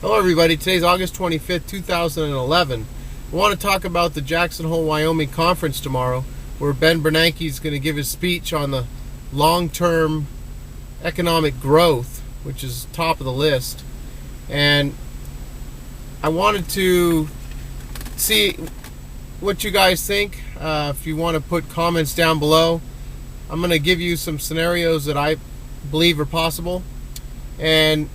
Hello everybody, today's August 25th, 2011. I want to talk about the Jackson Hole Wyoming conference tomorrow, where Bernanke is going to give his speech on the long-term economic growth, which is top of the list. And I wanted to see what you guys think. If you want to put comments down below, I'm going to give you some scenarios that I believe are possible. And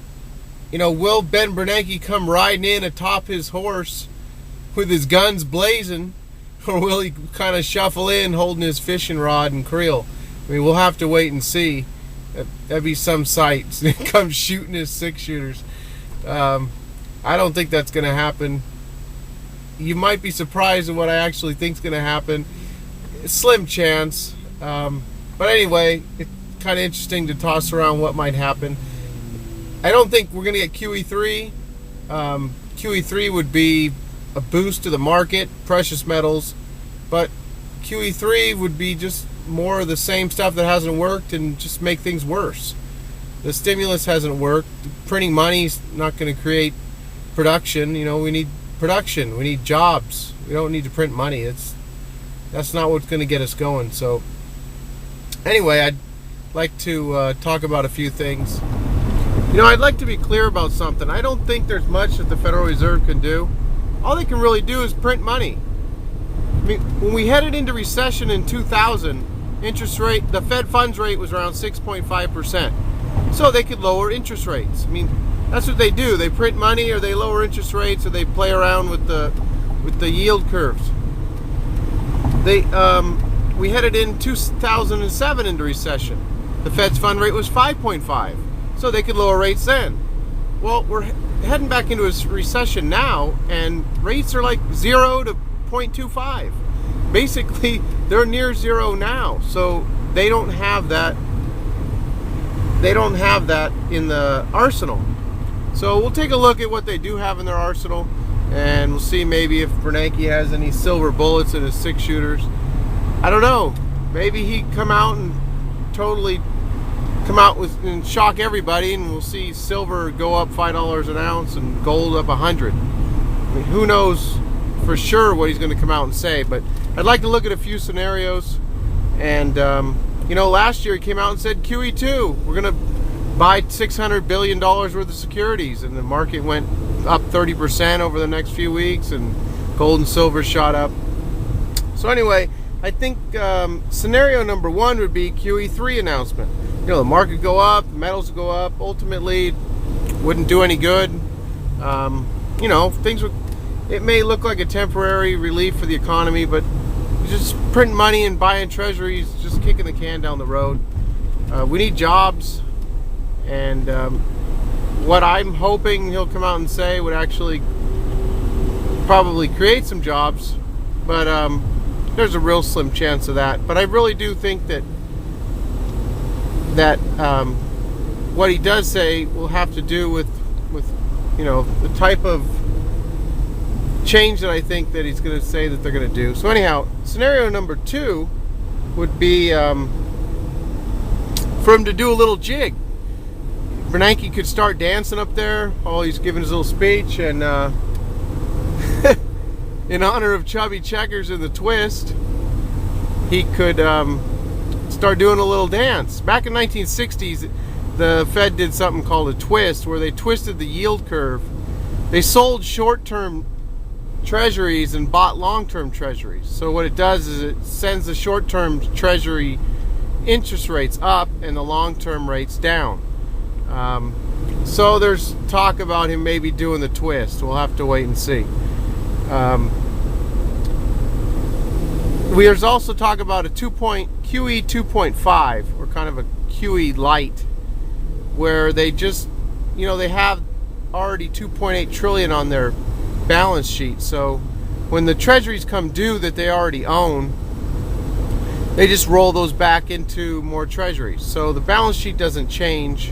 will Bernanke come riding in atop his horse with his guns blazing, or will he kind of shuffle in holding his fishing rod and creel? I mean, we'll have to wait and see. That'd be some sight. Come shooting his 6-shooters. I don't think that's going to happen. You might be surprised at what I actually think is going to happen. Slim chance. But anyway, it's kind of interesting to toss around what might happen. I don't think we're going to get QE3. QE3 would be a boost to the market, precious metals, but QE3 would be just more of the same stuff that hasn't worked and just make things worse. The stimulus hasn't worked. Printing money's not going to create production. We need production. We need jobs. We don't need to print money. That's not what's going to get us going. So anyway, I'd like to talk about a few things. I'd like to be clear about something. I don't think there's much that the Federal Reserve can do. All they can really do is print money. I mean, when we headed into recession in 2000, the Fed funds rate was around 6.5%. So they could lower interest rates. I mean, that's what they do. They print money, or they lower interest rates, or they play around with the yield curves. We headed in 2007 into recession. The Fed's fund rate was 5.5. So they could lower rates then. Well, we're heading back into a recession now, and rates are like 0 to 0.25. Basically, they're near zero now. So they don't have that. They don't have that in the arsenal. So we'll take a look at what they do have in their arsenal, and we'll see maybe if Bernanke has any silver bullets in his 6-shooters. I don't know. Maybe he'd come out and totally and shock everybody, and we'll see silver go up $5 an ounce and gold up 100. I mean, who knows for sure what he's going to come out and say, but I'd like to look at a few scenarios. And last year he came out and said QE2, we're going to buy $600 billion worth of securities, and the market went up 30% over the next few weeks, and gold and silver shot up. So anyway, I think scenario number one would be QE3 announcement. The market go up, the metals go up. Ultimately, wouldn't do any good. Things would. It may look like a temporary relief for the economy, but just printing money and buying treasuries, just kicking the can down the road. We need jobs, and what I'm hoping he'll come out and say would actually probably create some jobs, but there's a real slim chance of that. But I really do think that what he does say will have to do with the type of change that I think that he's going to say that they're going to do. So anyhow, scenario number two would be for him to do a little jig. Bernanke could start dancing up there while he's giving his little speech, and in honor of Chubby Checkers and the Twist, he could start doing a little dance. Back in 1960s, the Fed did something called a twist, where they twisted the yield curve. They sold short-term treasuries and bought long-term treasuries. So what it does is it sends the short-term treasury interest rates up and the long-term rates down. So there's talk about him maybe doing the twist. We'll have to wait and see. There's also talk about a QE 2.5, or kind of a QE light, where they just, they have already 2.8 trillion on their balance sheet. So when the treasuries come due that they already own, they just roll those back into more treasuries. So the balance sheet doesn't change.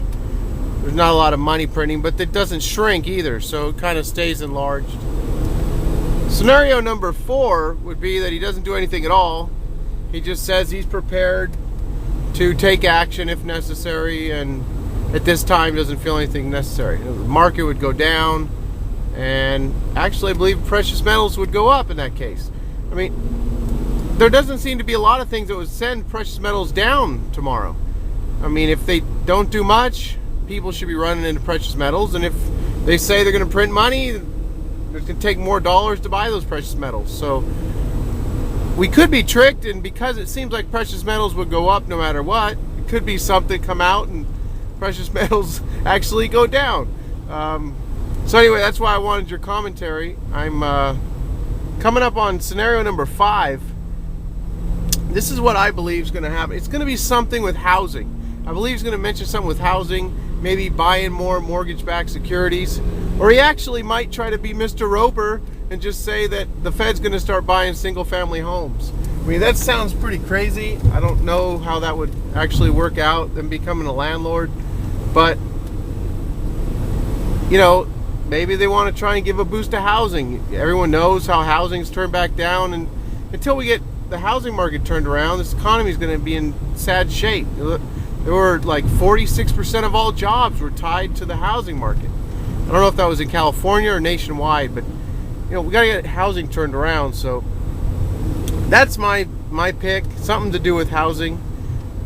There's not a lot of money printing, but it doesn't shrink either. So it kind of stays enlarged. Scenario number 4 would be that he doesn't do anything at all. He just says he's prepared to take action if necessary, and at this time doesn't feel anything necessary. The market would go down, And actually, I believe precious metals would go up in that case. I mean, there doesn't seem to be a lot of things that would send precious metals down tomorrow. I mean, if they don't do much, people should be running into precious metals. And if they say they're going to print money, it's going to take more dollars to buy those precious metals. So we could be tricked, and because it seems like precious metals would go up no matter what, it could be something come out and precious metals actually go down. So anyway, that's why I wanted your commentary. I'm coming up on scenario number 5. This is what I believe is going to happen. It's going to be something with housing. I believe he's going to mention something with housing, maybe buying more mortgage-backed securities, or he actually might try to be Mr. Roper and just say that the Fed's going to start buying single-family homes. I mean, that sounds pretty crazy. I don't know how that would actually work out, them becoming a landlord, but you know, maybe they want to try and give a boost to housing. Everyone knows how housing's turned back down, and until we get the housing market turned around, this economy is going to be in sad shape. There were like 46% of all jobs were tied to the housing market. I don't know if that was in California or nationwide, but you know, we got to get housing turned around. So that's my pick, something to do with housing.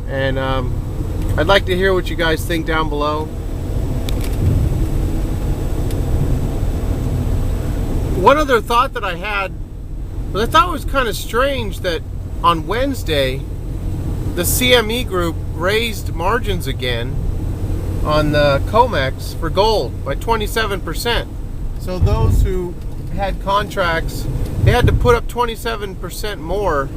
And I'd like to hear what you guys think down below. One other thought that I had was, I thought it was kind of strange that on Wednesday the CME group raised margins again on the COMEX for gold by 27%. So those who had contracts, they had to put up 27% more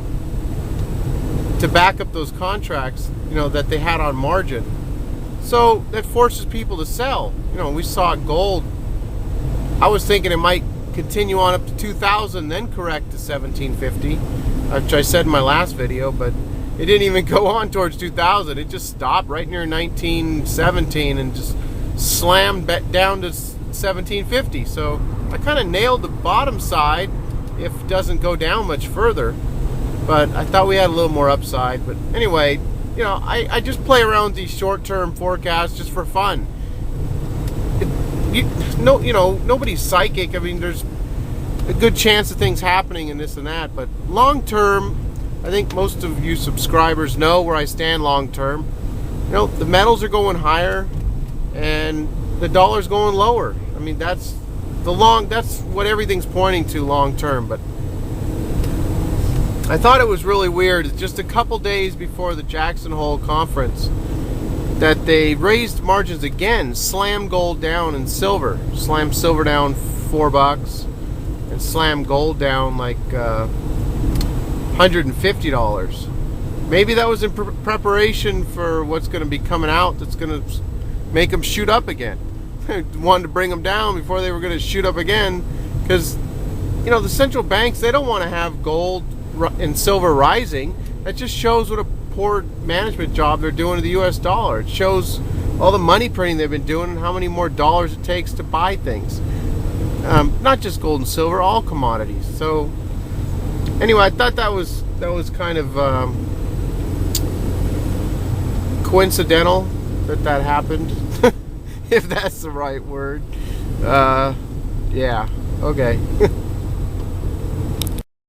to back up those contracts, you know, that they had on margin. So that forces people to sell. You know, we saw gold, I was thinking it might continue on up to 2,000, then correct to 1,750, which I said in my last video, but it didn't even go on towards 2,000. It just stopped right near 1917 and just slammed back down to 1,750. So I kind of nailed the bottom side if it doesn't go down much further, but I thought we had a little more upside. But anyway, you know, I just play around with these short-term forecasts just for fun. You know, nobody's psychic. I mean, there's a good chance of things happening and this and that, but long term, I think most of you subscribers know where I stand long term. You know, the metals are going higher and the dollar's going lower. I mean, that's what everything's pointing to long term. But I thought it was really weird, just a couple days before the Jackson Hole conference, that they raised margins again, slammed gold down and silver. Slammed silver down $4 and slammed gold down like $150. Maybe that was in preparation for what's going to be coming out that's going to make them shoot up again. Wanted to bring them down before they were going to shoot up again, because you know, the central banks, they don't want to have gold and silver rising. That just shows what a poor management job they're doing to the US dollar. It shows all the money printing they've been doing and how many more dollars it takes to buy things. Not just gold and silver, all commodities. So anyway, I thought that was kind of coincidental that happened, if that's the right word. Yeah, okay.